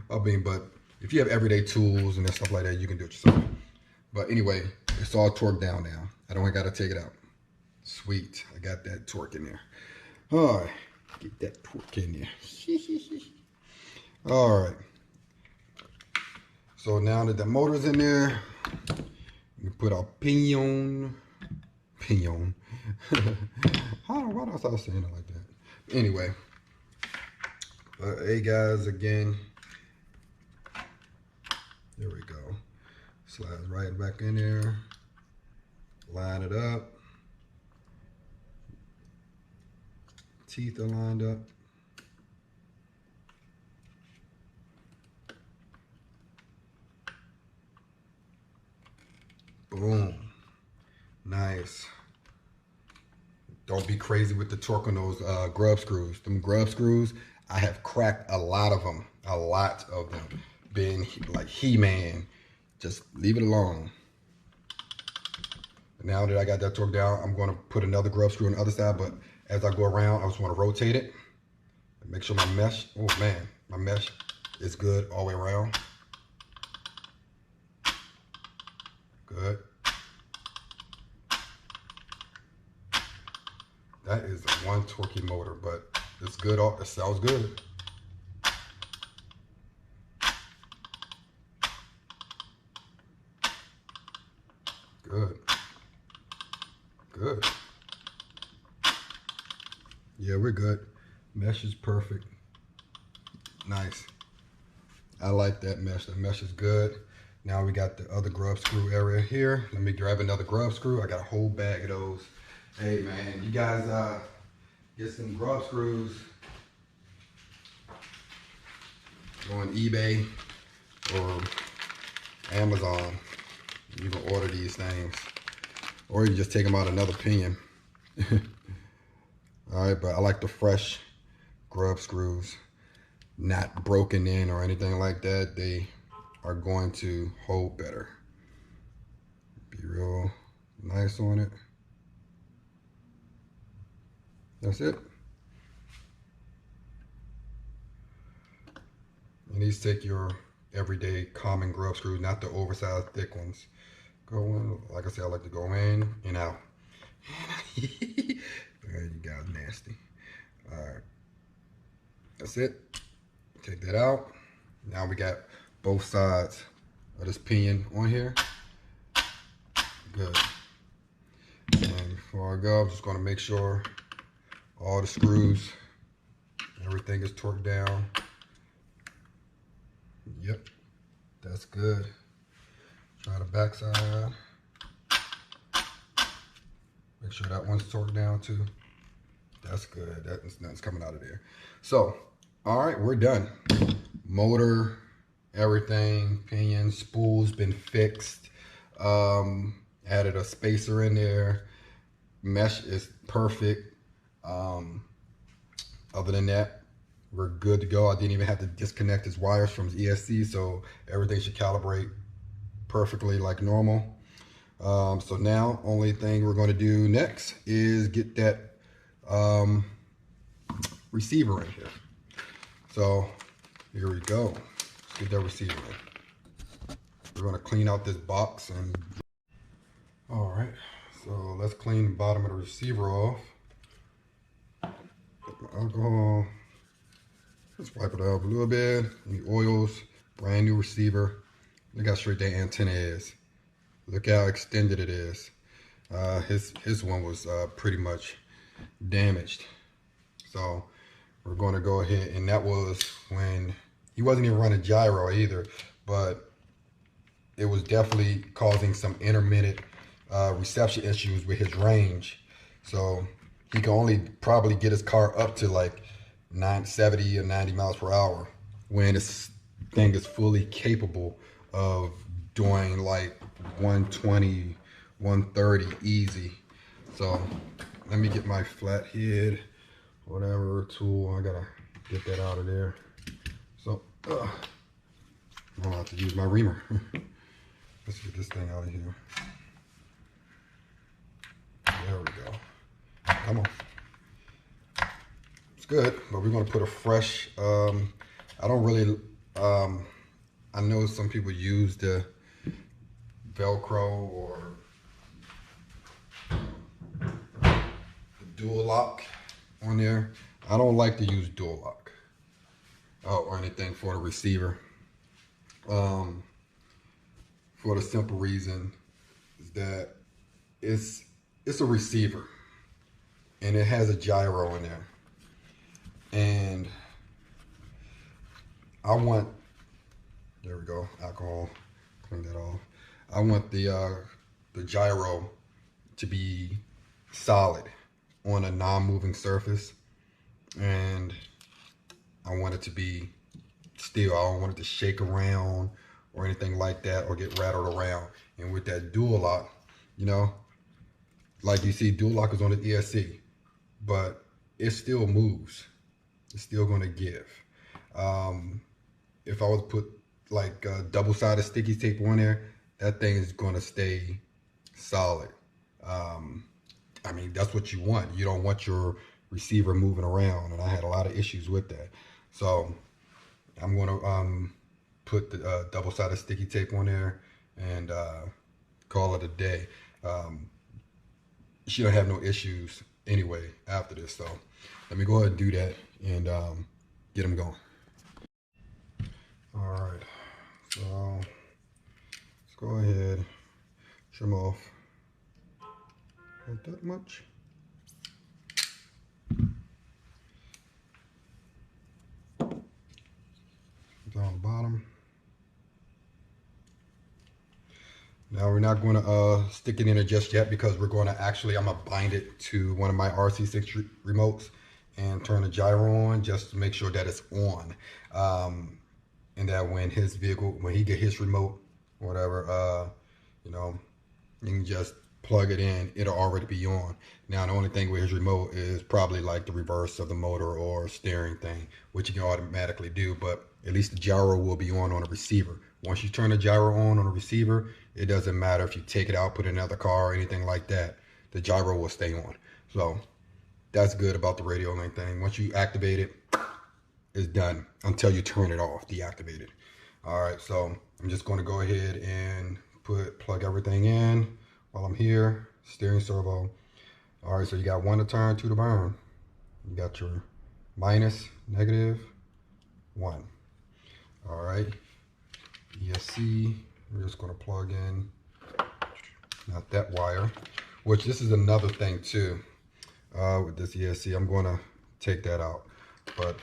I mean, but if you have everyday tools and stuff like that, you can do it yourself. But anyway, it's all torqued down now. I don't got to take it out. Sweet, I got that torque in there. All right, get that torque in there. All right. So now that the motor's in there, we put our pinion. Why do I start saying it like that? Anyway, hey guys, again, there we go. Slides right back in there. Line it up. Teeth are lined up. Boom. Nice. Don't be crazy with the torque on those grub screws. Them grub screws, I have cracked a lot of them. A lot of them. Being like He-Man. Just leave it alone. Now that I got that torque down, I'm going to put another grub screw on the other side, but as I go around, I just want to rotate it. Make sure my mesh, oh man, my mesh is good all the way around. Good. That is a one torquey motor, but it's good. It sounds good. Good. Good. Yeah, we're good. Mesh is perfect. Nice. I like that mesh. The mesh is good. Now we got the other grub screw area here. Let me grab another grub screw. I got a whole bag of those. Hey man, you guys get some grub screws on eBay or Amazon. You can order these things, or you can just take them out another pinion. All right, but I like the fresh grub screws, not broken in or anything like that. They are going to hold better. Be real nice on it. That's it. And these take your everyday common grub screws, not the oversized thick ones. Go in, like I said, I like to go in and out. You guys nasty. All right, that's it. Take that out. Now we got both sides of this pinion on here. Good. And before I go, I'm just going to make sure all the screws, everything is torqued down. Yep, that's good. Try the back side. Make sure that one's torqued down too. That's good. Nothing's coming out of there. So, all right, we're done. Motor, everything, pinion, spool's been fixed. Added a spacer in there. Mesh is perfect. Other than that, we're good to go. I didn't even have to disconnect his wires from his ESC, so everything should calibrate perfectly like normal. So now, only thing we're going to do next is get that receiver in here. So here we go. Let's get that receiver in. We're going to clean out this box and all right. So let's clean the bottom of the receiver off. Alcohol. Let's wipe it off a little bit. Any oils. Brand new receiver. Look how straight that antenna is. Look how extended it is. His one was pretty much damaged. So we're going to go ahead, and that was when he wasn't even running gyro either, but it was definitely causing some intermittent reception issues with his range. So he can only probably get his car up to like 70 or 90 miles per hour when this thing is fully capable of doing like 120, 130 easy. So let me get my flathead, whatever tool. I gotta get that out of there. So I'm gonna have to use my reamer. Let's get this thing out of here. There we go. Come on. It's good, but we're gonna put a fresh, I don't really, I know some people use the Velcro or the dual lock on there. I don't like to use dual lock or anything for the receiver. For the simple reason is that it's a receiver and it has a gyro in there, and I want, there we go, alcohol, clean that off. I want the gyro to be solid on a non-moving surface, and I want it to be still. I don't want it to shake around or anything like that or get rattled around. And with that dual lock, you know, like you see, dual lock is on the ESC, but it still moves. It's still going to give. If I was to put like double-sided sticky tape on there, that thing is going to stay solid. I mean, that's what you want. You don't want your receiver moving around, and I had a lot of issues with that. So I'm going to put the double-sided sticky tape on there and call it a day. She don't have no issues anyway after this. So let me go ahead and do that and get them going. All right, so let's go ahead, trim off not that much. Down the bottom. Now we're not going to stick it in there just yet, because we're going to actually, I'm going to bind it to one of my RC6 remotes and turn the gyro on just to make sure that it's on. And that when his vehicle, when he get his remote, whatever, you know, you can just plug it in, it'll already be on. Now the only thing with his remote is probably like the reverse of the motor or steering thing, which you can automatically do, but at least the gyro will be on a receiver. Once you turn the gyro on a receiver, it doesn't matter if you take it out, put it in another car or anything like that, the gyro will stay on. So that's good about the radio link thing. Once you activate it, it's done until you turn it off, deactivate it. All right, so I'm just going to go ahead and plug everything in while I'm here. Steering servo. All right, so you got 1 to turn, 2 to burn. You got your minus, negative, 1. All right, ESC, we're just going to plug in, not that wire, which this is another thing too. With this ESC, I'm going to take that out, but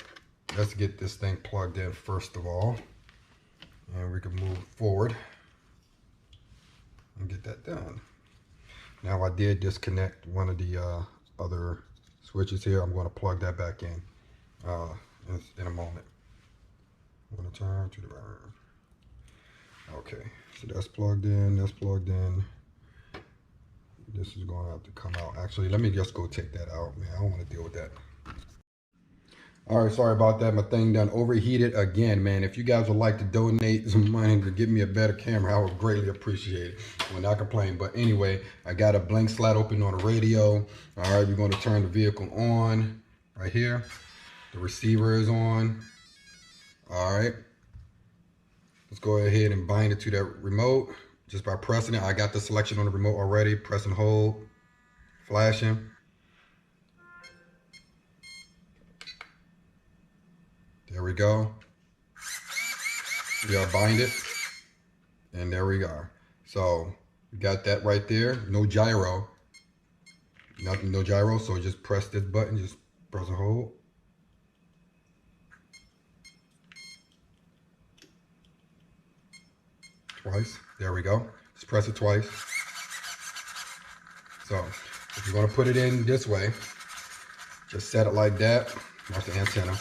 let's get this thing plugged in first of all, and we can move forward and get that done. Now I did disconnect one of the other switches here. I'm going to plug that back in a moment. I'm going to turn to the burn. Okay, so that's plugged in, that's plugged in. This is going to have to come out. Actually, let me just go take that out, man. I don't want to deal with that. All right, sorry about that. My thing done overheated again, man. If you guys would like to donate some money to get me a better camera, I would greatly appreciate it. When I complain. But anyway, I got a blank slide open on the radio. All right, we're going to turn the vehicle on right here. The receiver is on. All right. Let's go ahead and bind it to that remote just by pressing it. I got the selection on the remote already. Press and hold, flashing. There we go. We gotta bind it. And there we go. So we got that right there. No gyro. Nothing, no gyro. So just press this button, just press and hold. Twice. There we go. Just press it twice. So if you're gonna put it in this way, just set it like that. Watch the antenna.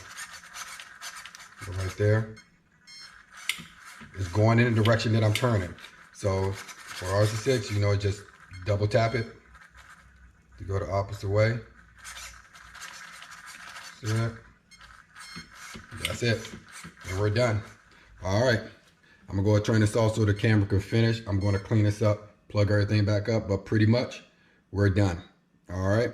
Go right there. It's going in the direction that I'm turning. So for RC6, you know, just double tap it to go the opposite way. See that? That's it. And we're done. All right. I'm gonna go and turn this off so the camera can finish. I'm gonna clean this up, plug everything back up, but pretty much we're done. All right.